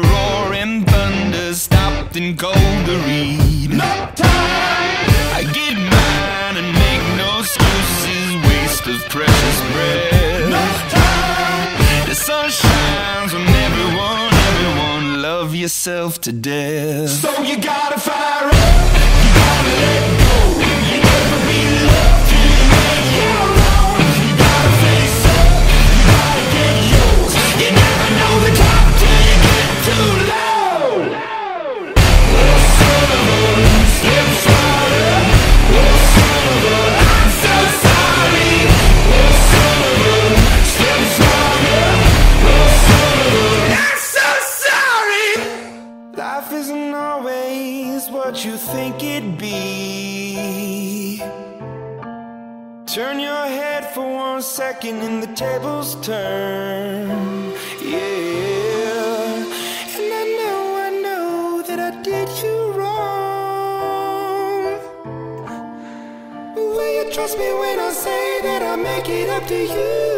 the roaring thunder stopped and cold to read. No time! I get mine and make no excuses, waste of precious breath. No time! The sun shines on everyone, everyone, love yourself to death. So you gotta fire up, you gotta let go, you never be loved till you make your own. You gotta face up, you gotta get yours, you never know the top till you get too low. Oh son of a, slip slider, oh son of a, I'm so sorry. Oh son of a, slip slider, oh son of a, I'm so sorry. Life isn't always what you think it'd be. Turn your head for 1 second and the tables turn. Yeah. And I know that I did you wrong. Will you trust me when I say that I'll make it up to you?